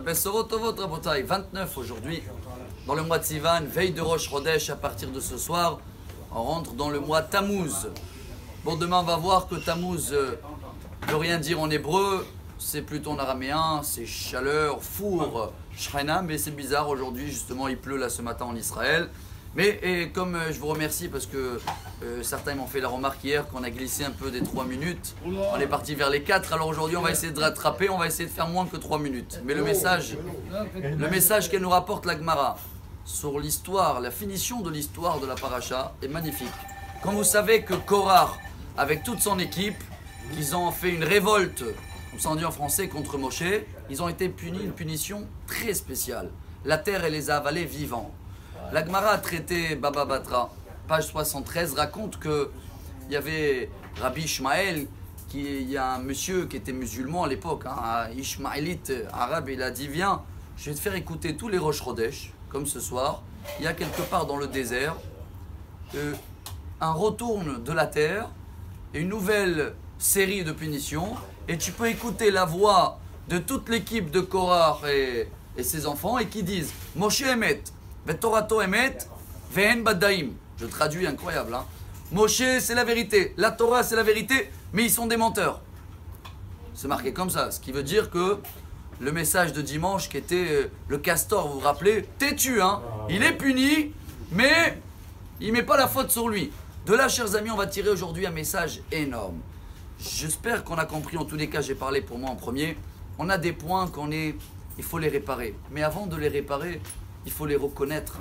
Besorot Tovot Rabotai, 29 aujourd'hui, dans le mois de Sivan, veille de Rosh Chodesh. À partir de ce soir, on rentre dans le mois Tammuz. Bon, demain on va voir que Tammuz ne veut rien dire en hébreu, c'est plutôt en araméen, c'est chaleur, four, shrena, mais c'est bizarre aujourd'hui, justement il pleut là ce matin en Israël. Mais et comme je vous remercie parce que certains m'ont fait la remarque hier qu'on a glissé un peu des 3 minutes, on est parti vers les 4, alors aujourd'hui on va essayer de rattraper, on va essayer de faire moins que 3 minutes. Mais le message qu'elle nous rapporte la Gemara sur l'histoire, la finition de l'histoire de la paracha est magnifique. Quand vous savez que Korah, avec toute son équipe, ils ont fait une révolte, comme ça on dit en français, contre Moshe, ils ont été punis, une punition très spéciale. La terre, elle les a avalés vivants. La Gemara a traité Baba Batra, page 73, raconte qu'il y avait Rabbi Ishmael, il y a un monsieur qui était musulman à l'époque, un Ishmaélite arabe, et il a dit viens, je vais te faire écouter tous les Rosh Chodesh, comme ce soir. Il y a quelque part dans le désert un retourne de la terre et une nouvelle série de punitions, et tu peux écouter la voix de toute l'équipe de Korah et ses enfants, et qui disent Moshe Emet, Vetorato Emet, Ve'en Badaim. Je traduis, incroyable. Hein. Moshe, c'est la vérité. La Torah, c'est la vérité, mais ils sont des menteurs. C'est marqué comme ça. Ce qui veut dire que le message de dimanche, qui était le castor, vous vous rappelez, têtu, hein. Il est puni, mais il ne met pas la faute sur lui. De là, chers amis, on va tirer aujourd'hui un message énorme. J'espère qu'on a compris. En tous les cas, j'ai parlé pour moi en premier. On a des points il faut les réparer. Mais avant de les réparer, il faut les reconnaître.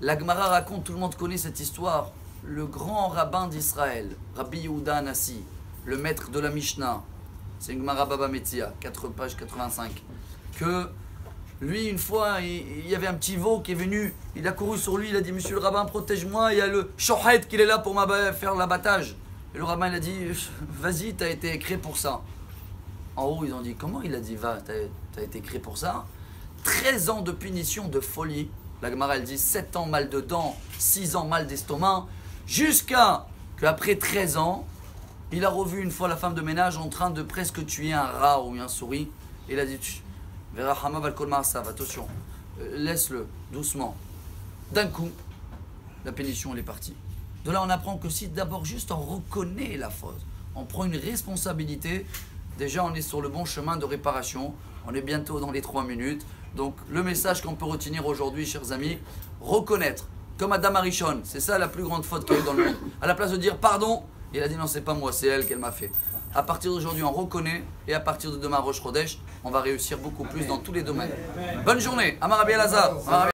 La Gemara raconte, tout le monde connaît cette histoire. Le grand rabbin d'Israël, Rabbi Yehuda Anassi, le maître de la Mishnah, c'est une Gemara Baba Metzia, 4 pages 85, que lui, une fois, il y avait un petit veau qui est venu, il a couru sur lui, il a dit « Monsieur le rabbin, protège-moi, il y a le shohet qui est là pour faire l'abattage. » Et le rabbin, il a dit « Vas-y, tu as été créé pour ça. » En haut, ils ont dit « Comment ?» Il a dit « Va, tu as été créé pour ça. » 13 ans de punition, de folie. La Gemara, elle dit 7 ans mal de dents, 6 ans mal d'estomac, jusqu'à qu'après 13 ans, il a revu une fois la femme de ménage en train de presque tuer un rat ou une souris. Et il a dit attention, laisse-le doucement. D'un coup, la punition elle est partie. De là, on apprend que si d'abord juste on reconnaît la faute, on prend une responsabilité, déjà on est sur le bon chemin de réparation. On est bientôt dans les 3 minutes. Donc le message qu'on peut retenir aujourd'hui, chers amis, reconnaître, comme Adam Arishon, c'est ça la plus grande faute qu'il y a eu dans le monde. À la place de dire pardon, il a dit non, c'est pas moi, c'est elle qu'elle m'a fait. À partir d'aujourd'hui, on reconnaît, et à partir de demain, Rosh Chodesh, on va réussir beaucoup plus dans tous les domaines. Bonne journée, Amar Rabbi Elazar.